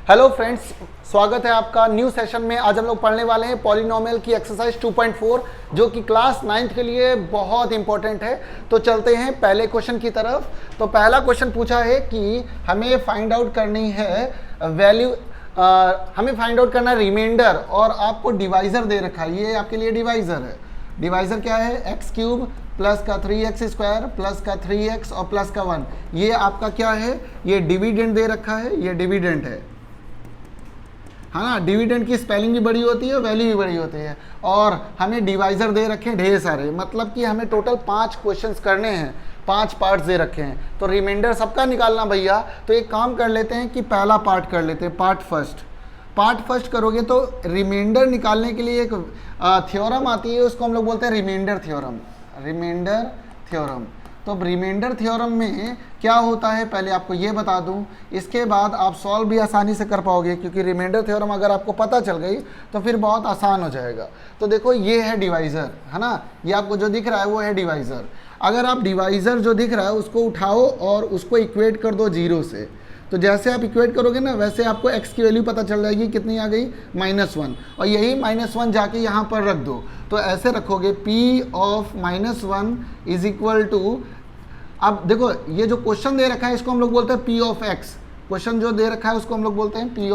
Hello friends, स्वागत है आपका न्यू सेशन में। आज हम लोग पढ़ने वाले हैं पॉलिनोमियल की एक्सरसाइज 2.4 जो कि क्लास 9th के लिए बहुत इंपॉर्टेंट है। तो चलते हैं पहले क्वेश्चन की तरफ। तो पहला क्वेश्चन पूछा है कि हमें फाइंड आउट करनी है वैल्यू, हमें फाइंड आउट करना है रिमाइंडर, और आपको डिवाइजर दे रखा है। ये आपके लिए डिवाइजर है। डिवाइजर क्या है? एक्स क्यूब प्लस का 3x स्क्वायर प्लस का 3x और प्लस का 1। ये आपका क्या है? ये डिविडेंड दे रखा है, ये डिविडेंड है ना। डिविडेंड की स्पेलिंग भी बड़ी होती है, वैल्यू भी बड़ी होती है। और हमें डिवाइजर दे रखे हैं ढेर सारे, मतलब कि हमें टोटल 5 क्वेश्चंस करने हैं, 5 पार्ट्स दे रखे हैं। तो रिमाइंडर सबका निकालना भैया। तो एक काम कर लेते हैं कि पहला पार्ट कर लेते हैं, पार्ट फर्स्ट करोगे तो रिमाइंडर निकालने के लिए एक थ्योरम आती है, उसको हम लोग बोलते हैं रिमाइंडर थ्योरम। तो रिमाइंडर थ्योरम में क्या होता है पहले आपको ये बता दूं, इसके बाद आप सॉल्व भी आसानी से कर पाओगे, क्योंकि रिमाइंडर थ्योरम अगर आपको पता चल गई तो फिर बहुत आसान हो जाएगा। तो देखो ये है डिवाइज़र, है ना। ये आपको जो दिख रहा है वो है डिवाइज़र। अगर आप डिवाइज़र जो दिख रहा है उसको उठाओ और उसको इक्वेट कर दो 0 से। तो जैसे आप इक्वेट करोगे ना, वैसे आपको x की वैल्यू पता चल जाएगी, कितनी आ गई? -1। और यही -1 जाके यहाँ पर रख दो। तो ऐसे रखोगे p of -1 is equal to, अब देखो ये जो क्वेश्चन दे रखा है इसको हम लोग बोलते हैं p ऑफ x। क्वेश्चन जो दे रखा है उसको हम लोग बोलते हैं p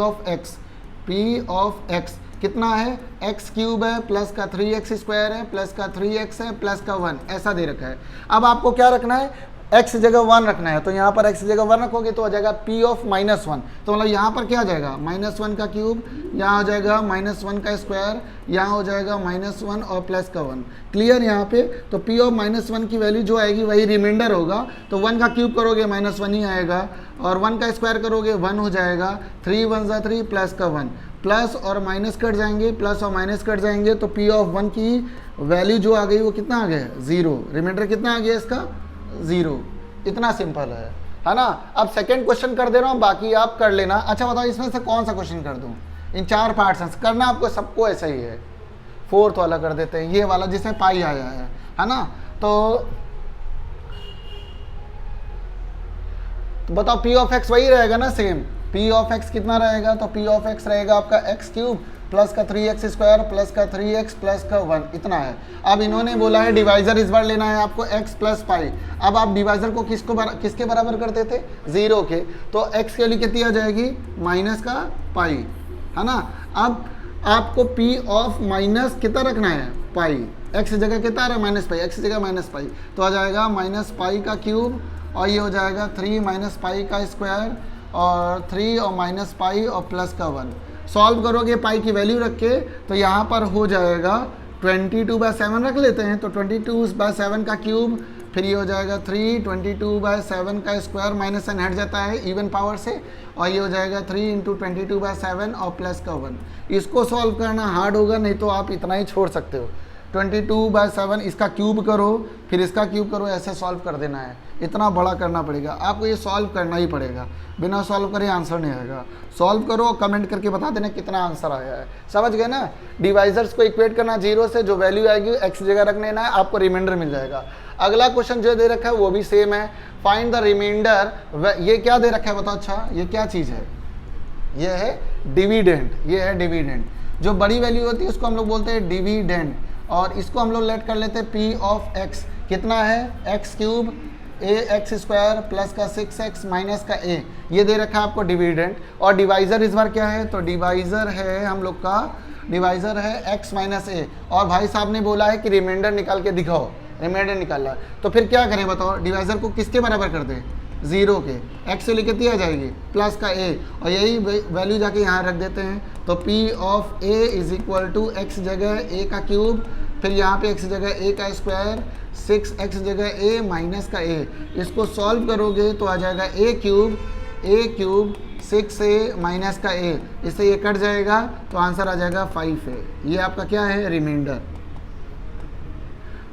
ऑफ x। कितना है? x क्यूब है प्लस का 3x स्क्वायर है प्लस का 3x है प्लस का 1, ऐसा दे रखा है। अब आपको क्या रखना है? x जगह 1 रखना है। तो यहाँ पर x जगह 1 रखोगे तो आ जाएगा p ऑफ -1। तो मतलब यहाँ पर क्या आ जाएगा? -1 का क्यूब, यहाँ हो जाएगा -1 का स्क्वायर, यहाँ हो जाएगा -1 और प्लस का 1। क्लियर यहाँ पे? तो p ऑफ -1 की वैल्यू जो आएगी वही रिमाइंडर होगा। तो 1 का क्यूब करोगे -1 ही आएगा, और 1 का स्क्वायर करोगे 1 हो जाएगा। 3 1 ज़ा 3 प्लस का 1, प्लस और माइनस कट जाएंगे, प्लस और माइनस कट जाएंगे। तो p ऑफ 1 की वैल्यू जो आ गई वो कितना आ गया? 0। रिमाइंडर कितना आ गया इसका? 0। इतना सिंपल है ना। अब सेकंड क्वेश्चन कर दे रहा हूँ, बाकी आप कर लेना। अच्छा बताओ इसमें से कौन सा क्वेश्चन कर दूँ? इन 4 पार्ट्स हैं, करना आपको सबको ऐसा ही है। 4th वाला कर देते हैं, ये वाला जिसमें पाई आया है ना। तो बताओ p ऑफ x वही रहेगा ना, सेम। p ऑफ x कितना रहेगा? तो p ऑफ x रहेगा आपका x क्यूब प्लस का 3x स्क्वायर प्लस का 3x प्लस का 1, इतना है। अब इन्होंने बोला है डिवाइजर इस बार लेना है आपको x प्लस पाई। अब आप डिवाइजर को किसके बराबर करते थे? 0 के। तो x के लिए कितनी आ जाएगी? माइनस का पाई, है ना। अब आपको p ऑफ माइनस कितना रखना है? पाई। x जगह कितना आ रहा है? Minus pi. x जगह माइनस पाई, तो आ जाएगा माइनस पाई का क्यूब, और ये हो जाएगा 3 माइनस पाई का स्क्वायर, और 3 और माइनस पाई और प्लस का 1। सॉल्व करोगे पाई की वैल्यू रख के, तो यहाँ पर हो जाएगा 22/7 रख लेते हैं। तो 22/7 का क्यूब, फिर ये हो जाएगा 3 22/7 का स्क्वायर, माइनस n हट जाता है इवन पावर से, और ये हो जाएगा 3 × 22/7 और प्लस का 1। इसको सॉल्व करना हार्ड होगा, नहीं तो आप इतना ही छोड़ सकते हो। 22/7 इसका क्यूब करो, फिर इसका क्यूब करो, ऐसे सॉल्व कर देना है। इतना बड़ा करना पड़ेगा आपको, ये सॉल्व करना ही पड़ेगा। बिना सॉल्व करे आंसर नहीं आएगा। सॉल्व करो, कमेंट करके बता देना कितना आंसर आया है। समझ गए ना? डिवाइजर्स को इक्वेट करना 0 से, जो वैल्यू आएगी x जगह रख लेना है, आपको रिमाइंडर मिल जाएगा। अगला क्वेश्चन जो दे रखा है वो भी सेम है, फाइंड द रिमाइंडर। ये क्या दे रखा है बताओ? अच्छा ये क्या चीज़ है? ये है डिविडेंड। ये है डिविडेंड, जो बड़ी वैल्यू होती है उसको हम लोग बोलते हैं डिविडेंड। और इसको हम लोग लेट कर लेते हैं p ऑफ x। कितना है? x cube ax square plus का 6x माइनस का a, ये दे रखा है आपको डिविडेंड। और डिवाइजर इस बार क्या है? तो डिवाइजर है हम लोग का, डिवाइजर है x माइनस a। और भाई साहब ने बोला है कि रिमाइंडर निकाल के दिखाओ, रिमाइंडर निकाला है। तो फिर क्या करें बताओ? डिवाइजर को किसके बराबर कर दें? 0 के। x से लेकर कितनी आ जाएगी? प्लस का a, और यही वैल्यू जाके यहाँ रख देते हैं। तो p of a is equal to x जगह a का क्यूब, फिर यहाँ पे x जगह a का स्क्वायर, 6x जगह a माइनस का a। इसको सॉल्व करोगे तो आ जाएगा a क्यूब 6a माइनस का a, इससे ये कट जाएगा तो आंसर आ जाएगा 5a। ये आपका क्या है? रिमाइंडर।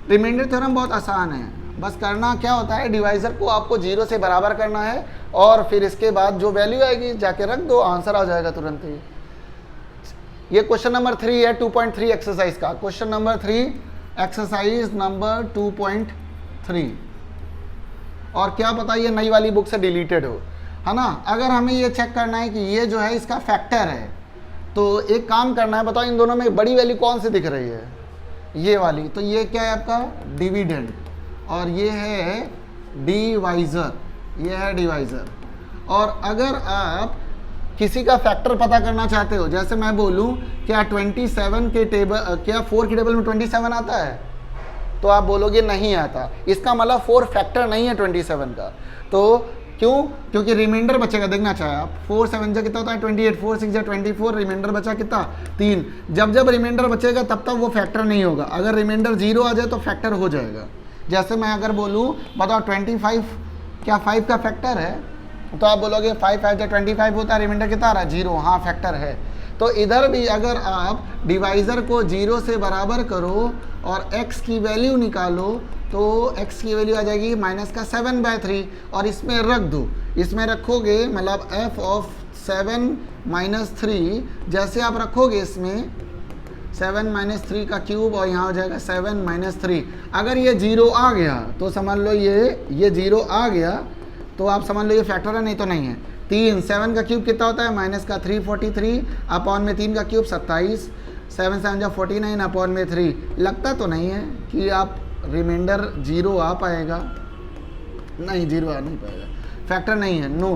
रिमाइंडर थ्योरम बहुत आसान है, बस करना क्या होता है, डिवाइजर को आपको 0 से बराबर करना है, और फिर इसके बाद जो वैल्यू आएगी जाके रख दो, आंसर आ जाएगा तुरंत ही। ये क्वेश्चन नंबर 3 है 2.3 एक्सरसाइज का। Question number 3 exercise number 2.3। और क्या पता ये नई वाली बुक से डिलीटेड हो। है ना। अगर हमें ये चेक करना है कि ये जो है इसका फैक्टर है, तो एक काम करना है, बताओ इन दोनों में बड़ी वैल्यू कौन सी दिख रही है, ये वाली। तो ये क्या है आपका डिविडेंड और ये है डिवाइज़र, ये है डिवाइज़र। और अगर आप किसी का फैक्टर पता करना चाहते हो, जैसे मैं बोलूँ क्या 27 के टेबल, क्या 4 के टेबल में 27 आता है, तो आप बोलोगे नहीं आता। इसका मतलब 4 फैक्टर नहीं है 27 का। तो क्यों? क्योंकि रिमाइंडर बचेगा, देखना चाहे आप 4 7 जा कितना होता है 28, 4 6 जा 24, रिमाइंडर बचा कितना 3। जब जब रिमाइंडर बचेगा तब तक वो फैक्टर नहीं होगा। अगर रिमाइंडर 0 आ जाए तो फैक्टर हो जाएगा। जैसे मैं अगर बोलूँ बताओ 25 क्या 5 का फैक्टर है, तो आप बोलोगे 5 5 जा 25 होता है, रिमाइंडर कितना आ रहा है 0, हाँ फैक्टर है। तो इधर भी अगर आप डिवाइज़र को 0 से बराबर करो और x की वैल्यू निकालो, तो x की वैल्यू आ जाएगी -7/3 और इसमें रख दो। इसमें रखोगे मतलब f ऑफ 7 - 3, जैसे आप रखोगे इसमें 7 - 3 का क्यूब और यहाँ हो जाएगा 7 - 3। अगर ये 0 आ गया तो समझ लो ये 0 आ गया तो आप समझ लो ये फैक्टर है, नहीं तो नहीं है। 3 7 का क्यूब कितना होता है -343 अपॉन में 3 का क्यूब 27, 7 7 जा 49 अपॉन में 3। लगता तो नहीं है कि आप रिमाइंडर 0 आ पाएगा, नहीं 0 आ नहीं पाएगा, फैक्टर नहीं है, नो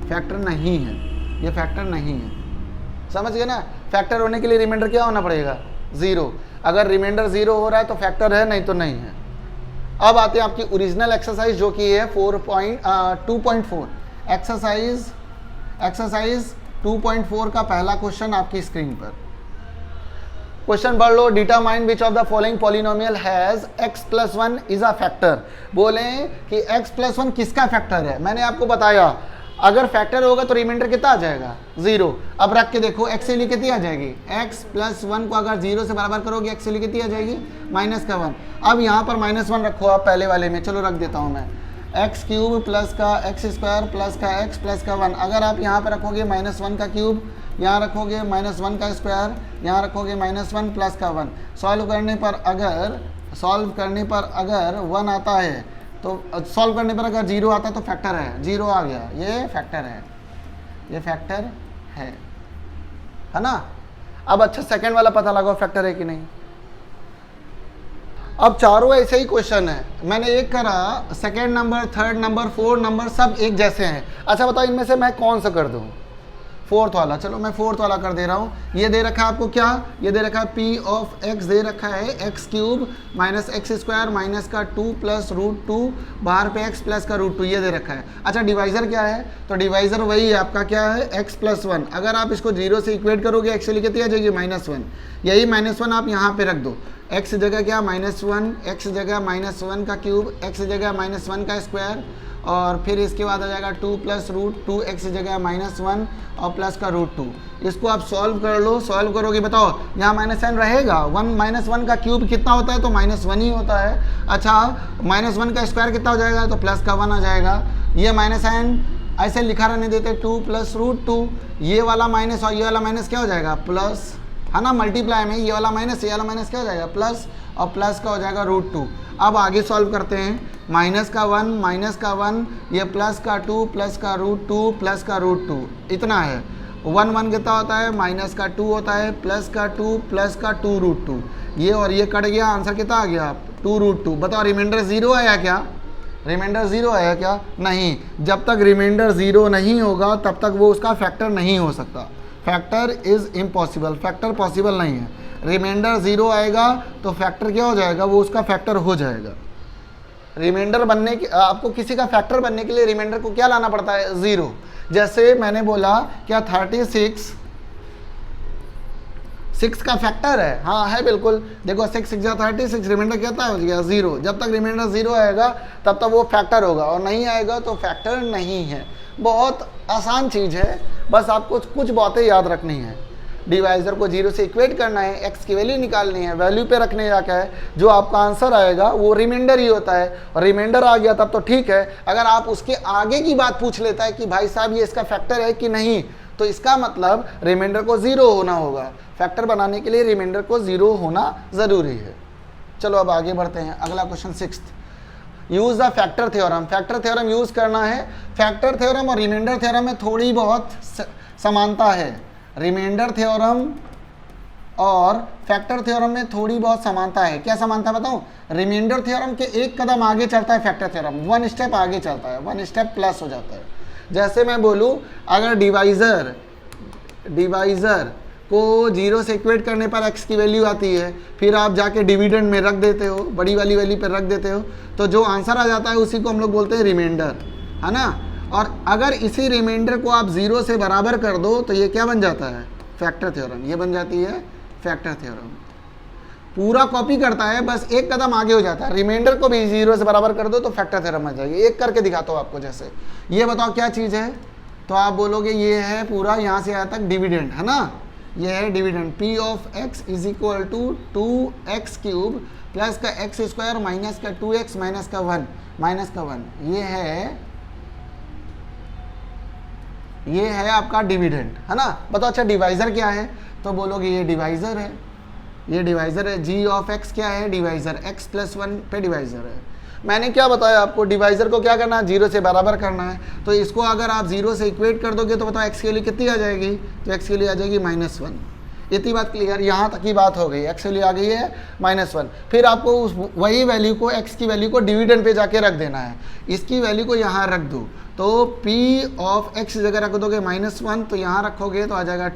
फैक्टर नहीं है, ये फैक्टर नहीं है। समझ गए ना। फैक्टर होने के लिए रिमाइंडर क्या होना पड़ेगा 0। अगर रिमाइंडर 0 हो रहा है तो फैक्टर है, नहीं तो नहीं है। अब आते हैं आपकी ओरिजिनल एक्सरसाइज जो कि है 2.4 एक्सरसाइज 2.4 का पहला क्वेश्चन आपकी स्क्रीन पर। क्वेश्चन पढ़ लो। Determine which of the following polynomial has x+1 is a factor. बोले कि x+1 किसका फैक्टर है। मैंने आपको बताया अगर फैक्टर होगा तो रिमाइंडर कितना आ जाएगा 0। अब रख के देखो x वैल्यू कितनी आ जाएगी, x+1 को अगर 0 से बराबर करोगे x वैल्यू कितनी आ जाएगी -1। अब यहाँ पर -1 रखो आप पहले वाले में, चलो रख देता हूँ मैं, x³ प्लस का x² प्लस का x प्लस का 1। अगर आप यहाँ पर रखोगे -1 का क्यूब, यहाँ रखोगे -1 का स्क्वायर, यहाँ रखोगे -1 प्लस का 1। सॉल्व करने पर अगर 1 आता है तो सॉल्व करने पर अगर 0 आता है तो फैक्टर है, 0 आ गया, ये फैक्टर है, ये फैक्टर है ना। अब अच्छा सेकंड वाला पता लगाओ फैक्टर है कि नहीं। अब चारों ऐसे ही क्वेश्चन है, मैंने एक करा, second number, third number, fourth number सब एक जैसे हैं। अच्छा बताओ इनमें से मैं कौन सा कर दूं, फोर्थ वाला। चलो मैं फोर्थ वाला कर दे रहा हूँ। ये दे रखा है आपको क्या, ये दे रखा है p ऑफ x दे रखा है x³ -x² माइनस का 2 प्लस √2 बाहर पे x प्लस का √2 ये दे रखा है। अच्छा डिवाइज़र क्या है, तो डिवाइज़र वही है आपका क्या है x+1। अगर आप इसको 0 से इक्वेट करोगे x कितनी आ जाएगी -1। यही -1 आप यहाँ पे रख दो, x जगह क्या -1, x जगह -1 का क्यूब, x जगह -1 का स्क्वायर और फिर इसके बाद आ जाएगा 2 प्लस √2 x जगह -1 और प्लस का √2। इसको आप सॉल्व कर लो, सॉल्व करोगे बताओ यहाँ -n रहेगा, 1 का क्यूब कितना होता है तो -1 ही होता है। अच्छा -1 का स्क्वायर कितना हो जाएगा तो प्लस का 1 आ जाएगा। ये -n ऐसे लिखा रहने देते 2 प्लस √2, ये वाला माइनस और ये वाला माइनस क्या हो जाएगा प्लस, है ना, मल्टीप्लाई में ये वाला माइनस ये वाला माइनस क्या हो जाएगा प्लस और प्लस का हो जाएगा √2। अब आगे सॉल्व करते हैं, माइनस का 1 ये प्लस का 2 प्लस का √2 प्लस का √2 इतना है। 1 कितना होता है -2 होता है, प्लस का 2 प्लस का 2 √2, ये और ये कट गया, आंसर कितना आ गया 2 √2। बताओ रिमाइंडर 0 आया क्या, रिमाइंडर 0 आया क्या, नहीं। जब तक रिमाइंडर 0 नहीं होगा तब तक वो उसका फैक्टर नहीं हो सकता, factor is impossible, factor possible नहीं है। रिमाइंडर 0 आएगा तो फैक्टर क्या हो जाएगा, वो उसका फैक्टर हो जाएगा। रिमाइंडर बनने के, आपको किसी का फैक्टर बनने के लिए रिमाइंडर को क्या लाना पड़ता है 0। जैसे मैंने बोला क्या 36 6 का फैक्टर है, हाँ है बिल्कुल। देखो 6 6 36, रिमाइंडर क्या हो गया 0। जब तक रिमाइंडर 0 आएगा तब तक वो फैक्टर होगा और नहीं आएगा तो फैक्टर नहीं है। बहुत आसान चीज़ है, बस आपको कुछ बातें याद रखनी है। डिवाइज़र को 0 से इक्वेट करना है, x की वैल्यू निकालनी है, वैल्यू पे रखने जाकर है, जो आपका आंसर आएगा वो रिमाइंडर ही होता है। और रिमाइंडर आ गया तब तो ठीक है। अगर आप उसके आगे की बात पूछ लेता है कि भाई साहब ये इसका फैक्टर है कि नहीं, तो इसका मतलब रिमाइंडर को 0 होना होगा। फैक्टर बनाने के लिए रिमाइंडर को 0 होना ज़रूरी है। चलो अब आगे बढ़ते हैं, अगला question 6th। Use the factor theorem. Factor theorem use करना है। फैक्टर थ्योरम और रिमाइंडर थ्योरम में थोड़ी बहुत समानता है। रिमाइंडर थ्योरम और फैक्टर थ्योरम में थोड़ी बहुत समानता है। क्या समानता बताऊं? रिमाइंडर थ्योरम के एक कदम आगे चलता है फैक्टर थ्योरम, वन स्टेप आगे चलता है, वन स्टेप प्लस हो जाता है। जैसे मैं बोलूं, अगर डिवाइजर को जीरो से इक्वेट करने पर x की वैल्यू आती है, फिर आप जाके डिविडेंड में रख देते हो, बड़ी वाली वैल्यू पर रख देते हो, तो जो आंसर आ जाता है उसी को हम लोग बोलते हैं रिमाइंडर, है ना। और अगर इसी रिमाइंडर को आप जीरो से बराबर कर दो तो ये क्या बन जाता है? Factor theorem. ये बन जाती है फैक्टर थ्योरम। पूरा कॉपी करता है, बस एक कदम आगे हो जाता है। रिमाइंडर को भी जीरो से बराबर कर दो तो फैक्टर थ्योरम आ जाएगी। एक करके दिखाता हूँ आपको। जैसे ये बताओ क्या चीज़ है, तो आप बोलोगे ये है पूरा यहाँ से यहाँ तक डिविडेंड, है ना। ये है dividend. P of X is equal to 2x cube plus का एक्स स्क्वायर माइनस का 2x माइनस का 1 ये है आपका डिविडेंड, है ना। बताओ अच्छा डिवाइजर क्या है, तो बोलोगे ये डिवाइजर है, ये डिवाइजर है। जी ऑफ एक्स क्या है? डिवाइजर। x प्लस 1 पे डिवाइजर है। मैंने क्या बताया आपको? डिवाइजर को क्या करना है? जीरो से बराबर करना है। तो इसको अगर आप जीरो से इक्वेट कर दोगे तो बताओ x के लिए कितनी आ जाएगी? तो x के लिए आ जाएगी -1। इतनी बात क्लियर? यहाँ तक की बात हो गई। x के लिए आ गई है -1। फिर आपको उस वही वैल्यू को, x की वैल्यू को डिविडेंड पे जाके रख देना है। इसकी वैल्यू को यहाँ रख दो, तो p ऑफ x जगह रख दोगे -1, तो यहाँ रखोगे तो आ जाएगा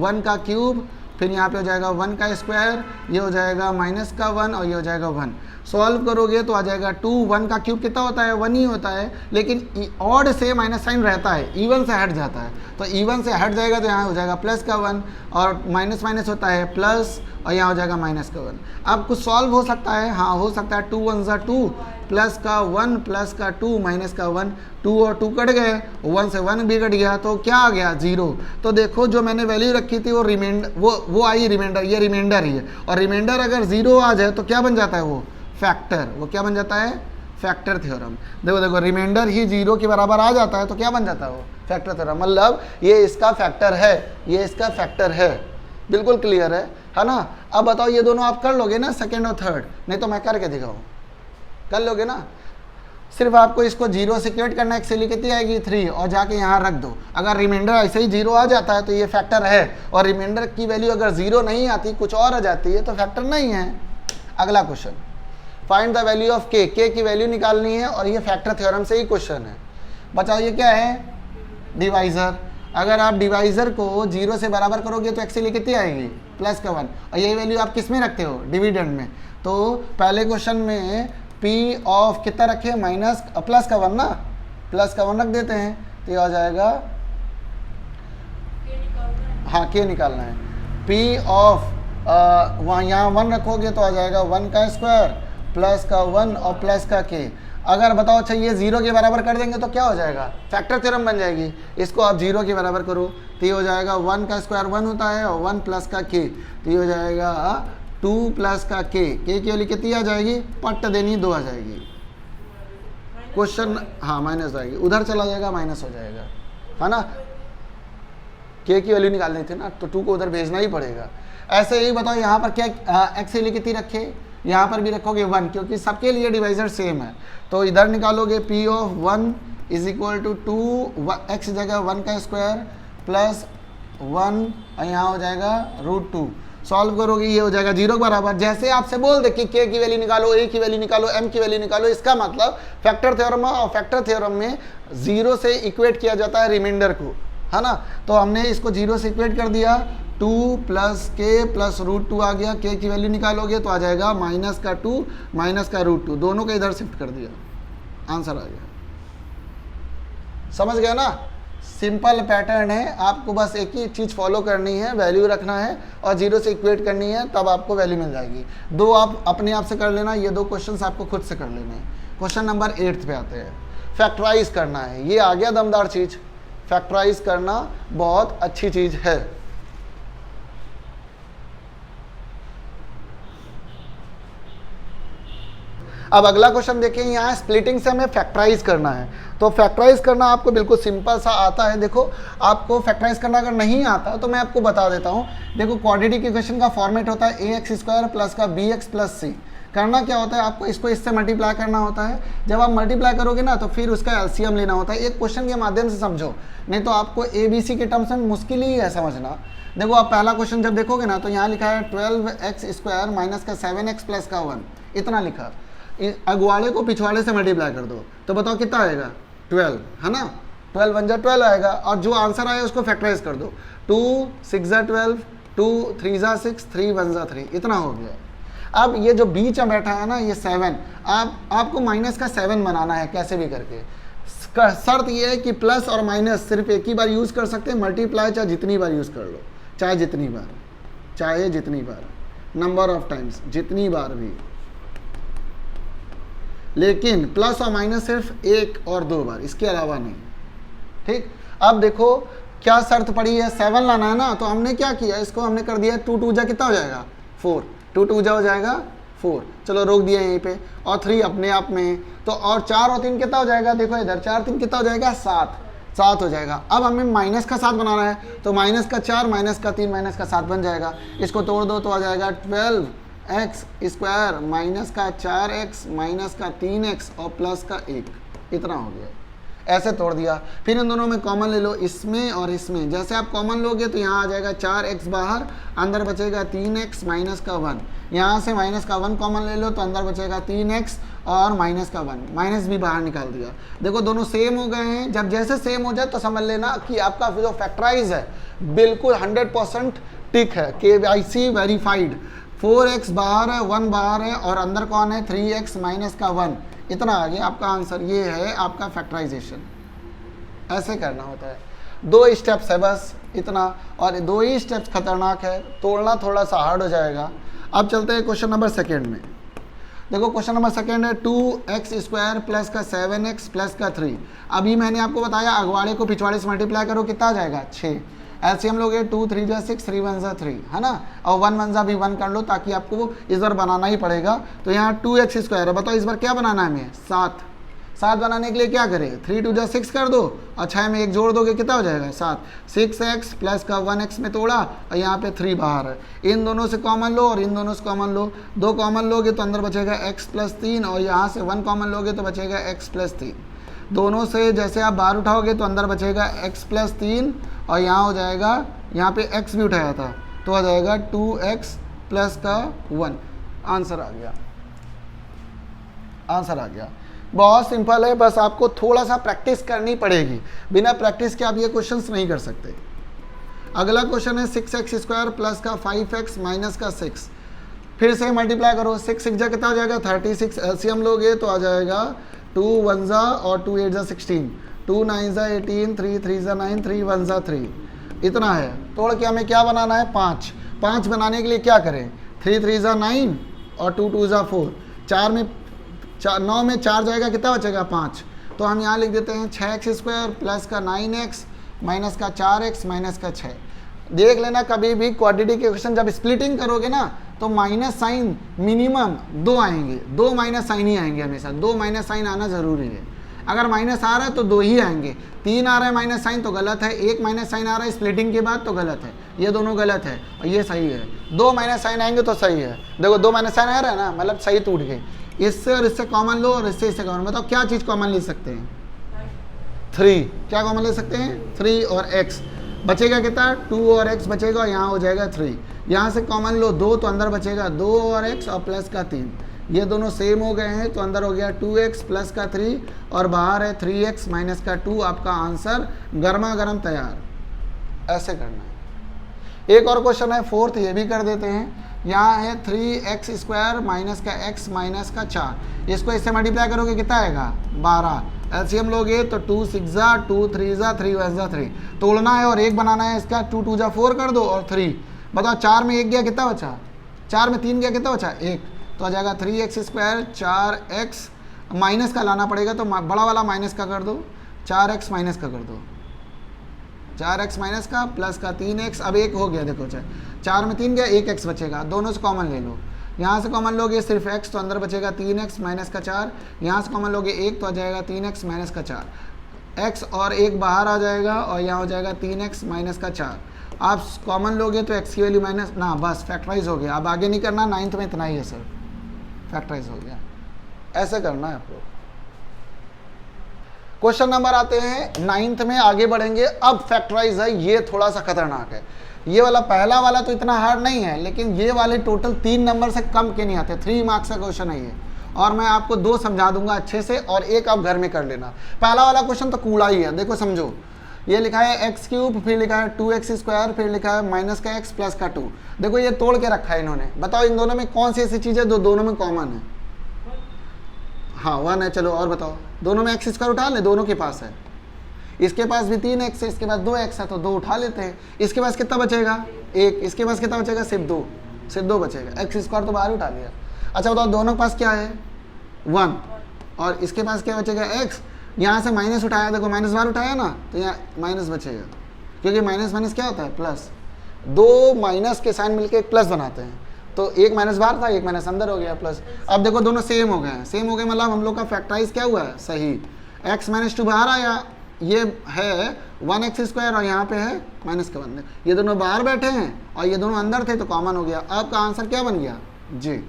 1 का क्यूब, फिर यहाँ पे हो जाएगा 1 का स्क्वायर, ये हो जाएगा -1 और ये हो जाएगा 1। सॉल्व करोगे तो आ जाएगा 1 का क्यूब कितना होता है? 1 ही होता है, लेकिन ऑड से माइनस साइन रहता है, इवन से हट जाता है। तो इवन से हट जाएगा तो यहाँ हो जाएगा प्लस का 1, और माइनस माइनस होता है प्लस, और यहाँ हो जाएगा माइनस का 1। अब कुछ सॉल्व हो सकता है? हाँ हो सकता है। 2 1 ज़ा 2, प्लस का 1 प्लस का 2 माइनस का 1, 2 और 2 कट गए, 1 से 1 भी कट गया, तो क्या आ गया? 0। तो देखो जो मैंने वैल्यू रखी थी वो रिमाइंडर, वो आई रिमाइंडर, ये रिमाइंडर ही है। और रिमाइंडर अगर 0 आ जाए तो क्या बन जाता है? वो फैक्टर। वो क्या बन जाता है? Factor theorem. देखो रिमाइंडर ही 0 के बराबर आ जाता है तो क्या बन जाता है? वो फैक्टर थ्योरम। मतलब ये इसका फैक्टर है, ये इसका फैक्टर है। बिल्कुल क्लियर है ना। अब बताओ ये दोनों आप कर लोगे ना, सेकेंड और थर्ड? नहीं तो मैं करके दिखाऊँ, कर लोगे ना। सिर्फ आपको इसको 0 से इक्वेट करना है, x के लिए कितनी आएगी? 3, और जाके यहाँ रख दो। अगर रिमाइंडर ऐसे ही 0 आ जाता है तो ये फैक्टर है, और रिमाइंडर की वैल्यू अगर 0 नहीं आती, कुछ और आ जाती है, तो फैक्टर नहीं है। अगला question, find the value of k। k की वैल्यू निकालनी है, और ये फैक्टर थ्योरम से ही क्वेश्चन है। बताओ ये क्या है? डिवाइजर। अगर आप डिवाइजर को 0 से बराबर करोगे तो x के लिए कितनी आएगी? प्लस का 1, और यही वैल्यू आप किस में रखते हो? डिविडेंड में। तो पहले क्वेश्चन में p ऑफ कितना रखे? प्लस का 1 ना, प्लस का 1 रख देते हैं, तो ये आ जाएगा, हाँ k निकालना है। p ऑफ वहाँ यहाँ 1 रखोगे तो आ जाएगा 1 का स्क्वायर प्लस का 1 और प्लस का k। अगर बताओ अच्छा ये 0 के बराबर कर देंगे तो क्या हो जाएगा? फैक्टर थ्योरम बन जाएगी। इसको आप 0 के बराबर करो तो ये हो जाएगा 1 का स्क्वायर 1 होता है, और 1 प्लस का k, तो ये हो जाएगा 2 प्लस का k। k की वैल्यू कितनी आ जाएगी? पट्ट देनी 2 आ जाएगी। क्वेश्चन, हाँ माइनस आएगी, उधर चला जाएगा, माइनस हो जाएगा, है ना। k की वैल्यू निकालनी थी ना, तो 2 को उधर भेजना ही पड़ेगा। ऐसे ही बताओ यहाँ पर क्या x के लिए कितनी रखे? यहाँ पर भी रखोगे 1, क्योंकि सबके लिए डिवाइजर सेम है। तो इधर निकालोगे p of 1 is equal to 2, x जगह 1 का स्क्वायर प्लस 1, और यहाँ हो जाएगा √2। सॉल्व करोगे ये हो जाएगा 0 के बराबर। जैसे आपसे बोल दे कि k की वैल्यू निकालो, a की वैल्यू निकालो, m की वैल्यू निकालो, इसका मतलब फैक्टर थ्योरम, और फैक्टर थ्योरम में 0 से इक्वेट किया जाता है रिमाइंडर को, है ना। तो हमने इसको 0 से इक्वेट कर दिया, 2 प्लस k प्लस √2 आ गया। k की वैल्यू निकालोगे तो आ जाएगा -2 माइनस का √2, दोनों को इधर शिफ्ट कर दिया, आंसर आ गया। समझ गया ना। सिंपल पैटर्न है, आपको बस एक ही चीज़ फॉलो करनी है, वैल्यू रखना है और 0 से इक्वेट करनी है, तब आपको वैल्यू मिल जाएगी। 2 आप अपने आप से कर लेना, ये 2 क्वेश्चन आपको खुद से कर लेने हैं। क्वेश्चन नंबर 8 पे आते हैं। फैक्टराइज करना है, ये आ गया दमदार चीज़। फैक्टराइज करना बहुत अच्छी चीज़ है। अब अगला क्वेश्चन देखिए, यहाँ स्प्लिटिंग से हमें फैक्टराइज करना है। तो फैक्टराइज करना आपको बिल्कुल सिंपल सा आता है। देखो आपको फैक्टराइज करना अगर नहीं आता तो मैं आपको बता देता हूँ। देखो क्वाड्रेटिक इक्वेशन का फॉर्मेट होता है ax² प्लस का bx प्लस c। करना क्या होता है, आपको इसको इससे मल्टीप्लाई करना होता है। जब आप मल्टीप्लाई करोगे ना तो फिर उसका एलसीएम लेना होता है। एक क्वेश्चन के माध्यम से समझो, नहीं तो आपको एबीसी के टर्म्स में मुश्किल ही है समझना। देखो आप पहला क्वेश्चन जब देखोगे ना तो यहाँ लिखा है 12x² माइनस का 7x प्लस का 1, इतना लिखा। अगवाड़े को पिछवाड़े से मल्टीप्लाई कर दो तो बताओ कितना आएगा, 12 है ना, 12 1 जा 12 आएगा। और जो आंसर आया उसको फैक्टराइज कर दो, 2 6 जा 12, 2 3 जा 6, 3 1 जा 3, इतना हो गया। अब ये जो बीच में बैठा है ना ये 7, आपको माइनस का 7 बनाना है कैसे भी करके। शर्त ये है कि प्लस और माइनस सिर्फ एक ही बार यूज़ कर सकते हैं, मल्टीप्लाई चाहे जितनी बार यूज़ कर लो, चाहे जितनी बार, नंबर ऑफ टाइम्स, जितनी बार भी। लेकिन प्लस और माइनस सिर्फ 1 और 2 बार, इसके अलावा नहीं। ठीक, अब देखो क्या शर्त पड़ी है, 7 लाना है ना, तो हमने क्या किया, इसको हमने कर दिया 2 2 जा कितना हो जाएगा 4, 2 2 जा हो जाएगा 4, चलो रोक दिया यहीं पे। और 3 अपने आप में, तो और 4 और 3 कितना हो जाएगा, देखो इधर 4 3 कितना हो जाएगा 7 हो जाएगा। अब हमें माइनस का 7 बनाना है तो माइनस का 4 माइनस का 3 माइनस का 7 बन जाएगा। इसको तोड़ दो तो आ जाएगा 12x² माइनस का 4x माइनस का 3x और प्लस का 1, इतना हो गया। ऐसे तोड़ दिया। फिर इन दोनों में कॉमन ले लो, इसमें और इसमें। जैसे आप कॉमन लोगे तो यहाँ आ जाएगा 4x बाहर, अंदर बचेगा 3x माइनस का 1। यहाँ से माइनस का 1 कॉमन ले लो तो अंदर बचेगा 3x और माइनस का 1, माइनस भी बाहर निकाल दिया। देखो दोनों सेम हो गए हैं। जब जैसे सेम हो जाए तो समझ लेना कि आपका जो फैक्टराइज है बिल्कुल 100% टिक है, KYC वेरीफाइड। 4x बाहर है, 1 बाहर है और अंदर कौन है 3x माइनस का 1, इतना आ गया आपका आंसर। ये है आपका फैक्टराइजेशन। ऐसे करना होता है, 2 स्टेप्स है बस, इतना। और 2 ही स्टेप्स खतरनाक है, तोड़ना थोड़ा सा हार्ड हो जाएगा। अब चलते हैं क्वेश्चन नंबर 2 में। देखो क्वेश्चन नंबर 2 है 2x² प्लस का 7x प्लस का 3। अभी मैंने आपको बताया अगवाड़े को पिछवाड़े से मल्टीप्लाई करो, कितना आ जाएगा 6। एलसीएम लोगे 2 3 जा 6, 3 1 जा 3, है ना। और 1 1 जा भी 1 कर लो ताकि आपको इस बार बनाना ही पड़ेगा। तो यहाँ 2x² है, बताओ इस बार क्या बनाना है हमें, 7 बनाने के लिए क्या करें, 3 2 जा 6 कर दो और 6 में 1 जोड़ दोगे कितना हो जाएगा 7। 6x प्लस का 1x में तोड़ा और यहाँ पे 3 बाहर है। इन दोनों से कॉमन लो और इन दोनों से कॉमन लो। 2 कॉमन लोगे तो अंदर बचेगा x प्लस 3 और यहाँ से 1 कॉमन लोगे तो बचेगा x प्लस 3। दोनों से जैसे आप बाहर उठाओगे तो अंदर बचेगा x प्लस 3 और यहाँ हो जाएगा, यहाँ पे x भी उठाया था तो आ जाएगा 2x प्लस का 1। आंसर आ गया। बहुत सिंपल है, बस आपको थोड़ा सा प्रैक्टिस करनी पड़ेगी। बिना प्रैक्टिस के आप ये क्वेश्चंस नहीं कर सकते। अगला क्वेश्चन है 6x² प्लस का 5x माइनस का 6। फिर से मल्टीप्लाई करो, 6 6 जा कितना हो जाएगा 36। एलसीएम लोगे तो आ जाएगा 2 1 जा और 2 8 जा 16, 2 9 जा 18, 3 3 जा 9, 3 1 जा 3, इतना है। तोड़ के हमें क्या बनाना है 5 बनाने के लिए क्या करें, 3 3 जा 9 और 2 2 जा 4, 9 में 4 जाएगा कितना बचेगा 5। तो हम यहाँ लिख देते हैं 6x² प्लस का 9x माइनस का 4x माइनस का 6। देख लेना कभी भी क्वाड्रेटिक इक्वेशन जब स्प्लिटिंग करोगे ना तो माइनस साइन मिनिमम 2 आएंगे, 2 माइनस साइन ही आएंगे हमेशा, 2 माइनस साइन आना जरूरी है। अगर माइनस आ रहा है तो 2 ही आएंगे, 3 आ रहा है माइनस साइन तो गलत है, 1 माइनस साइन आ रहा है स्प्लिटिंग के बाद तो गलत है। ये दोनों गलत है और ये सही है। 2 माइनस साइन आएंगे तो सही है। देखो 2 माइनस साइन आ रहा है ना, मतलब सही टूट गए। इससे और इससे कॉमन लो और इससे कॉमन, बताओ क्या चीज़ कॉमन ले सकते हैं 3। क्या कॉमन ले सकते हैं 3 और x बचेगा कितना 2 और x बचेगा और यहाँ हो जाएगा 3। यहाँ से कॉमन लो 2 तो अंदर बचेगा 2 और x और प्लस का 3। ये दोनों सेम हो गए हैं तो अंदर हो गया 2x प्लस का 3 और बाहर है 3x माइनस का 2। आपका आंसर गर्मा गर्म तैयार। ऐसे करना है। एक और क्वेश्चन है 4th, ये भी कर देते हैं। यहाँ है 3x² माइनस का x माइनस का 4। इसको इससे मल्टीप्लाई करोगे कितना आएगा 12। एलसीएम लोगे तो 2 6 जा 2 3 जा 3 1 जा 3। तोड़ना है और 1 बनाना है इसका, 2 2 जा 4 कर दो और 3। बताओ 4 में 1 गया कितना बचा, 4 में 3 गया कितना बचा 1। तो आ जाएगा 3x² 4x माइनस का लाना पड़ेगा तो बड़ा वाला माइनस का कर दो, 4x माइनस का कर दो, 4x माइनस का प्लस का 3x। अब 1 हो गया, देखो 4 में 3 गया 1x बचेगा, दोनों से कॉमन ले लो। यहाँ से कॉमन लोगे सिर्फ x तो अंदर बचेगा 3x माइनस का 4। यहाँ से कॉमन लोगे 1 तो आ जाएगा 3x माइनस का 4। x और 1 बाहर आ जाएगा और यहाँ हो जाएगा 3x माइनस का 4। आप कॉमन लोगे तो x की वैल्यू माइनस ना, बस फैक्टराइज हो गया। अब आगे नहीं करना, 9th में इतना ही है सर। फैक्टराइज हो गया। ऐसे करना है आपको। क्वेश्चन नंबर आते हैं 9th में, आगे बढ़ेंगे। अब फैक्टराइज है, ये थोड़ा सा खतरनाक है। ये वाला पहला वाला तो इतना हार्ड नहीं है, लेकिन ये वाले टोटल 3 नंबर से कम के नहीं आते। 3 मार्क्स का क्वेश्चन है ये, और मैं आपको 2 समझा दूंगा अच्छे से, और एक आप घर में कर लेना। पहला वाला क्वेश्चन तो कूड़ा ही है। देखो समझो, ये लिखा है एक्स क्यूब, फिर लिखा है 2x स्क्वायर, फिर लिखा है माइनस का x प्लस का 2। देखो ये तोड़ के रखा है इन्होंने। बताओ इन दोनों में कौन सी ऐसी चीज़ है जो दोनों में कॉमन है? हाँ 1 है। चलो और बताओ, दोनों में x स्क्वायर उठा ले, दोनों के पास है। इसके पास भी 3x है, इसके पास 2x है, तो 2 उठा लेते हैं। इसके पास कितना बचेगा? 1। इसके पास कितना बचेगा? सिर्फ 2 बचेगा। x स्क्वायर तो बाहर उठा लिया। अच्छा बताओ, दोनों के पास क्या है? 1। और इसके पास क्या बचेगा? x। यहाँ से माइनस उठाया, देखो माइनस बाहर उठाया ना, तो यहाँ माइनस बचेगा, क्योंकि माइनस माइनस क्या होता है? प्लस। 2 माइनस के साइन मिलके एक प्लस बनाते हैं, तो एक माइनस बाहर था, एक माइनस अंदर हो गया, प्लस। अब देखो दोनों सेम हो गए हैं। सेम हो गए मतलब हम लोग का फैक्टराइज क्या हुआ है? सही। x माइनस 2 बाहर आया, ये है 1x स्क्वायर, और यहाँ पे है माइनस का 1। ये दोनों बाहर बैठे हैं और ये दोनों अंदर थे, तो कॉमन हो गया। आपका आंसर क्या बन गया? जी।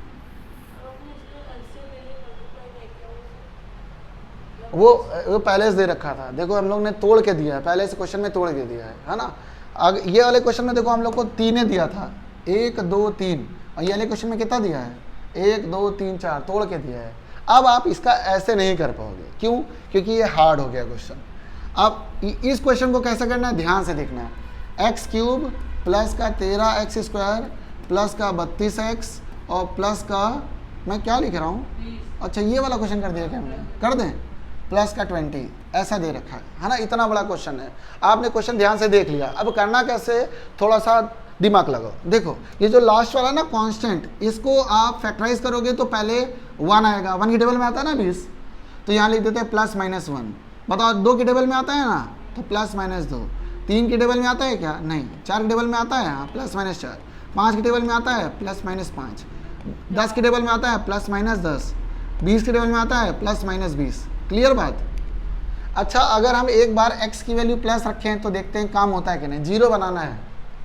वो पहले से दे रखा था। देखो हम लोग ने तोड़ के दिया है, पहले से क्वेश्चन में तोड़ के दिया है ना। अगर ये वाले क्वेश्चन में देखो हम लोग को 3 दिया था, 1 2 3, और ये वाले क्वेश्चन में कितना दिया है? 1 2 3 4, तोड़ के दिया है। अब आप इसका ऐसे नहीं कर पाओगे, क्यों? क्योंकि ये हार्ड हो गया क्वेश्चन। अब इस क्वेश्चन को कैसे करना है, ध्यान से देखना है। एक्स क्यूब प्लस का 13x स्क्वायर प्लस का 32x और प्लस का, मैं क्या लिख रहा हूँ? अच्छा ये वाला क्वेश्चन कर दिया क्या हमने? कर दें, प्लस का 20, ऐसा दे रखा है ना। इतना बड़ा क्वेश्चन है, आपने क्वेश्चन ध्यान से देख लिया। अब करना कैसे, थोड़ा सा दिमाग लगाओ। देखो ये जो लास्ट वाला ना कांस्टेंट, इसको आप फैक्टराइज करोगे तो पहले 1 आएगा। 1 की टेबल में आता है ना 20, तो यहाँ लिख देते हैं प्लस माइनस 1। बताओ 2 की टेबल में आता है ना, तो प्लस माइनस 2। 3 की टेबल में आता है क्या? नहीं। 4 की टेबल में आता है, हाँ, प्लस माइनस 4। 5 की टेबल में आता है, प्लस माइनस 5। 10 की टेबल में आता है, प्लस माइनस 10। 20 की टेबल में आता है, प्लस माइनस 20। क्लियर बात? अच्छा अगर हम एक बार x की वैल्यू प्लस रखें तो देखते हैं काम होता है कि नहीं। 0 बनाना है।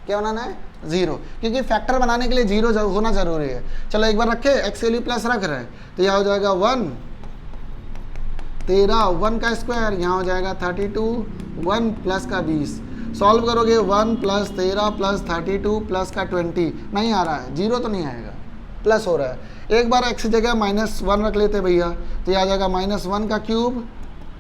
क्या बनाना है? 0, क्योंकि फैक्टर बनाने के लिए 0 होना जरूरी है। चलो एक बार रखे, x की वैल्यू प्लस रख रहे हैं, तो यह हो जाएगा 1 13, 1 का स्क्वायर, यहाँ हो जाएगा 32, 1 प्लस का 20। सॉल्व करोगे 1 प्लस 13 प्लस 32 प्लस का 20, नहीं आ रहा है, 0 तो नहीं आएगा, प्लस हो रहा है। एक बार x जगह -1 रख लेते भैया, तो यह आ जाएगा -1 का क्यूब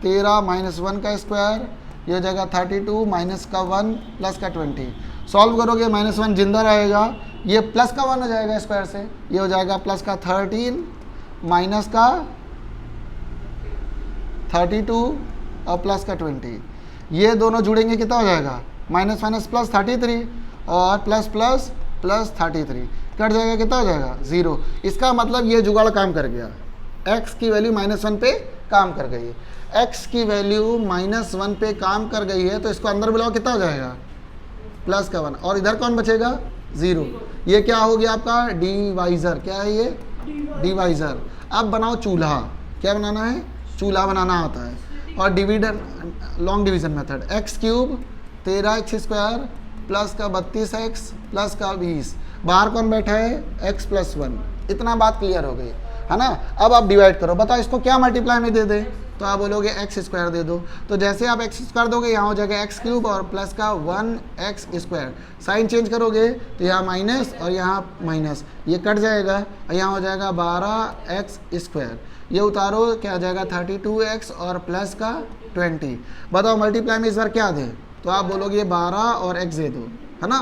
13 -1 का स्क्वायर, ये हो जाएगा 32 माइनस का 1 प्लस का 20। सॉल्व करोगे -1 जिंदा रहेगा, ये प्लस का 1 हो जाएगा स्क्वायर से, ये हो जाएगा प्लस का 13 माइनस का 32 और प्लस का 20। ये दोनों जुड़ेंगे कितना हो जाएगा? माइनस माइनस प्लस 33 और प्लस प्लस प्लस 33, कट जाएगा, कितना हो जाएगा? 0। इसका मतलब ये जुगाड़ काम कर गया, x की वैल्यू -1 पे काम कर गई है। x की वैल्यू -1 पे काम कर गई है, तो इसको अंदर बुलाओ, कितना हो जाएगा? प्लस का 1, और इधर कौन बचेगा? 0। ये क्या हो गया आपका? डिवाइजर। क्या है ये? डिवाइजर। अब बनाओ चूल्हा। क्या बनाना है? चूल्हा बनाना आता है। और divider, long division method, X cube 13x square plus का 32x प्लस का 20, बाहर कौन बैठा है? x plus 1। इतना बात क्लियर हो गई है ना। अब आप डिवाइड करो, बताओ इसको क्या मल्टीप्लाई में दे दे, तो आप बोलोगे एक्स स्क्वायर दे दो। तो जैसे आप एक्स स्क्वायर दोगे, यहाँ हो जाएगा एक्स क्यूब और प्लस का 1x स्क्वायर। साइन चेंज करोगे तो यहाँ माइनस और यहाँ माइनस, ये कट जाएगा और यहाँ हो जाएगा 12x स्क्वायर। ये उतारो, क्या आ जाएगा? 32x और प्लस का 20। बताओ मल्टीप्लाई में इस बार क्या दे, तो आप बोलोगे 12 और x दे दो, है ना।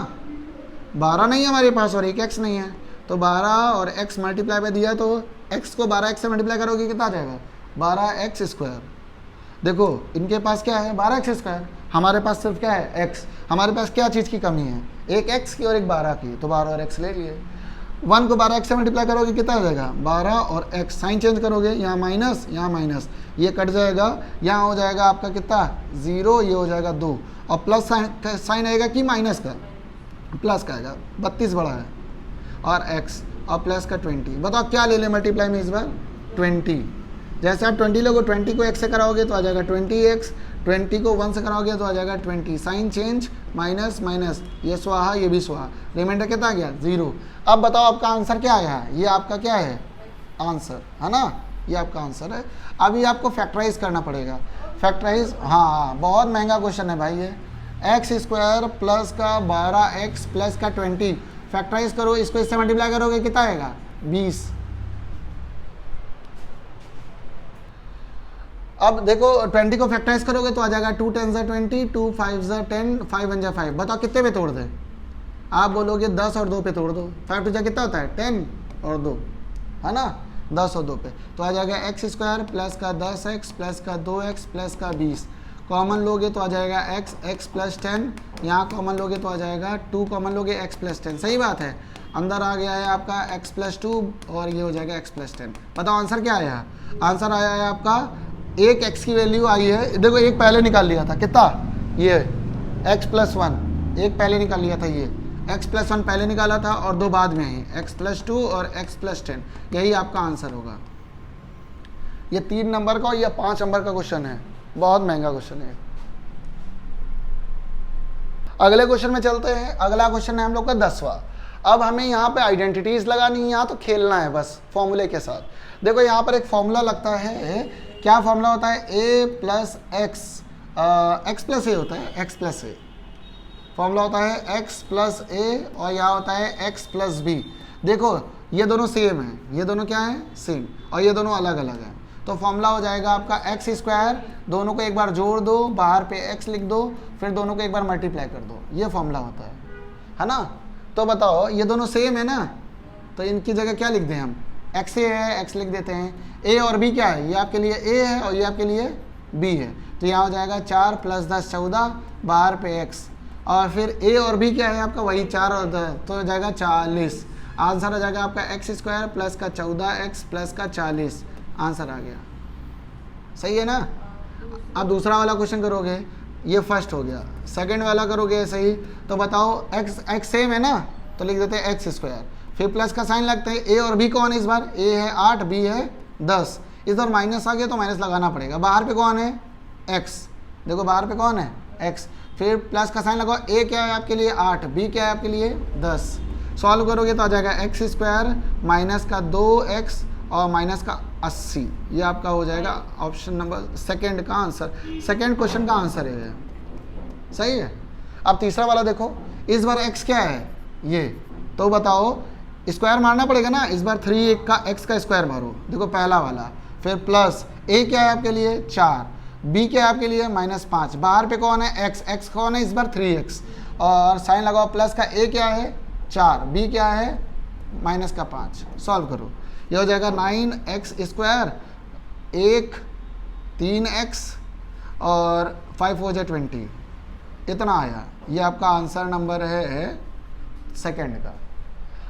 12 नहीं है हमारे पास और एक x नहीं है, तो 12 और x मल्टीप्लाई में दिया, तो x को 12x से मल्टीप्लाई करोगे, कितना आ जाएगा? 12x square. देखो इनके पास क्या है? 12x square. हमारे पास सिर्फ क्या है? x। हमारे पास क्या चीज़ की कमी है? एक x की और एक 12 की, तो 12 और x ले लिए। 1 को 12x से मल्टीप्लाई करोगे, कितना आ जाएगा? 12 और x। साइन चेंज करोगे, यहाँ माइनस यहाँ माइनस, ये कट जाएगा, यहाँ हो जाएगा आपका कितना? 0, ये हो जाएगा 2, और प्लस साइन आएगा कि माइनस का? प्लस का आएगा, 32 बड़ा है, और x और प्लस का 20। बताओ क्या ले ले मल्टीप्लाई में इस बार? 20। जैसे आप 20 लोगे, 20 को x से कराओगे तो आ जाएगा 20x, 20 को 1 से कराओगे तो आ जाएगा 20। साइन चेंज, माइनस माइनस, ये स्वाहा ये भी स्वाहा, रिमाइंडर कितना आ गया? 0। अब बताओ आपका आंसर क्या आया? ये आपका क्या है? आंसर, है ना, ये आपका आंसर है। अभी आपको फैक्टराइज करना पड़ेगा। फैक्टराइज, हाँ बहुत महंगा क्वेश्चन है भाई ये। एक्स स्क्वायर प्लस का 12x प्लस का 20 फैक्टराइज करो, इसको इससे मल्टीप्लाई करोगे कितना आएगा 20। अब देखो 20 को फैक्टराइज करोगे तो आ जाएगा 2 10 20, 2 5 10, 5 1 5। बताओ कितने पे तोड़ दे? आप बोलोगे 10 और 2 पे तोड़ दो। 5 टू जा कितना होता है 10 और 2, है ना, 10 और 2 पे तो आ जाएगा एक्स स्क्वायर प्लस का 10x प्लस का 2x प्लस का 20। कॉमन लोगे तो आ जाएगा x प्लस 10, यहाँ कॉमन लोगे तो आ जाएगा 2 कॉमन लोगे x प्लस 10। सही बात है, अंदर आ गया है आपका x प्लस 2 और ये हो जाएगा x प्लस 10। बताओ आंसर क्या आया? आंसर आया है आपका एक x की वैल्यू आई है, देखो एक पहले निकाल लिया था कितना, ये x प्लस 1 एक पहले निकाल लिया था, ये x प्लस 1 पहले निकाला था और 2 बाद में आई, x प्लस 2 और x प्लस 10। यही आपका आंसर होगा। ये 3 नंबर का और ये 5 नंबर का क्वेश्चन है, बहुत महंगा क्वेश्चन है। अगले क्वेश्चन में चलते हैं। अगला क्वेश्चन है हम लोग का 10वां। अब हमें यहाँ पे आइडेंटिटीज लगानी है, यहाँ तो खेलना है बस फॉर्मूले के साथ। देखो यहाँ पर एक फॉर्मूला लगता है, क्या फॉर्मूला होता है, a plus X, X plus A होता है, x प्लस ए फॉर्मूला होता है x प्लस ए, और यहाँ होता है x प्लस बी। देखो ये दोनों सेम है, ये दोनों क्या है सेम, और ये दोनों अलग अलग हैं। तो फॉर्मूला हो जाएगा आपका एक्स स्क्वायर, दोनों को एक बार जोड़ दो, बाहर पे x लिख दो, फिर दोनों को एक बार मल्टीप्लाई कर दो, ये फॉर्मूला होता है ना। तो बताओ ये दोनों सेम है ना, तो इनकी जगह क्या लिख दें हम, x ए है x लिख देते हैं। a और b क्या है, ये आपके लिए a है और ये आपके लिए b है, तो यहाँ हो जाएगा 4 प्लस 10 14, बाहर पे x, और फिर a और b क्या है आपका वही 4 और 10, तो हो जाएगा 40। आंसर हो जाएगा आपका एक्स स्क्वायर प्लस का 14x प्लस का 40, आंसर आ गया। सही है ना। अब दूसरा वाला क्वेश्चन करोगे, ये फर्स्ट हो गया, सेकंड वाला करोगे सही, तो बताओ x सेम है ना, तो लिख देते हैं एक्स स्क्वायर, फिर प्लस का साइन लगता है। a और b कौन है इस बार, a है 8 b है 10, इस बार माइनस आ गया तो माइनस लगाना पड़ेगा। बाहर पे कौन है x, देखो बाहर पे कौन है x, फिर प्लस का साइन लगाओ। a क्या है आपके लिए 8, b क्या है आपके लिए 10। सॉल्व करोगे तो आ जाएगा एक्स स्क्वायर माइनस का 2x और माइनस का 80, ये आपका हो जाएगा ऑप्शन नंबर सेकंड का आंसर, सेकंड क्वेश्चन का आंसर है। सही है। अब तीसरा वाला देखो, इस बार x क्या है ये, तो बताओ स्क्वायर मारना पड़ेगा ना, इस बार 3 का x का स्क्वायर मारो, देखो पहला वाला, फिर प्लस a क्या है आपके लिए 4, b क्या है आपके लिए -5, बाहर पे कौन है x कौन है इस बार 3x, और साइन लगाओ, प्लस का a क्या है 4, b क्या है -5। सॉल्व करो, ये हो जाएगा 9x स्क्वायर, 1 3x और 5 हो जाए 20, इतना आया। ये आपका आंसर नंबर है सेकंड का।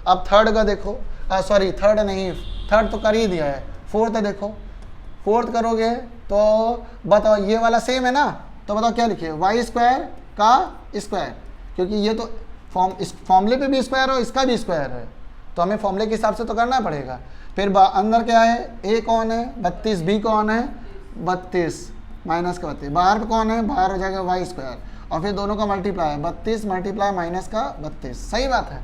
अब थर्ड का देखो, सॉरी थर्ड नहीं, थर्ड तो कर ही दिया है, फोर्थ देखो। फोर्थ करोगे तो बताओ ये वाला सेम है ना, तो बताओ क्या लिखिए, वाई स्क्वायर का स्क्वायर, क्योंकि ये तो इस फॉर्मूले पे भी स्क्वायर हो, इसका भी स्क्वायर है, तो हमें फॉर्मूले के हिसाब से तो करना पड़ेगा। फिर अंदर क्या है, a कौन है 32, b कौन है 32 माइनस का 32, बाहर पे कौन है, बाहर हो जाएगा वाई स्क्वायर, और फिर दोनों का मल्टीप्लाई 32 मल्टीप्लाई माइनस का 32। सही बात है।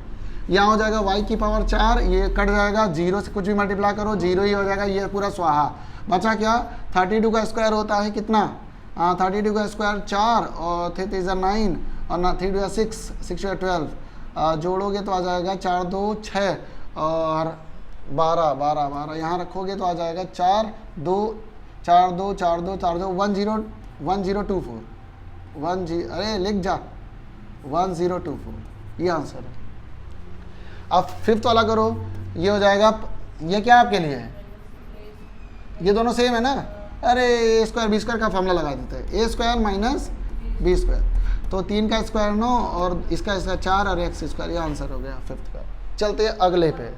यहाँ हो जाएगा y की पावर 4, ये कट जाएगा, 0 से कुछ भी मल्टीप्लाई करो 0 ही हो जाएगा, ये पूरा स्वाहा। बचा क्या, 32 का स्क्वायर होता है कितना, 32 का स्क्वायर 4 और 3 3 9 और 3 2 6 6 12, जोड़ोगे तो आ जाएगा 4 2 6 और 12 12 12, यहाँ रखोगे तो आ जाएगा 4 2 4 2 4 2 4 2 1024 अरे लिख जा 1024, ये आंसर है। अब फिफ्थ वाला करो, ये हो जाएगा, ये क्या आपके लिए है, ये दोनों सेम है ना, अरे ए स्क्वायर बी स्क्वायर का फॉर्मूला लगा देते हैं, ए स्क्वायर माइनस बी स्क्वायर, तो 3 का स्क्वायर 9 और इसका 4 और x स्क्वायर, ये आंसर हो गया फिफ्थ का। चलते हैं अगले पे।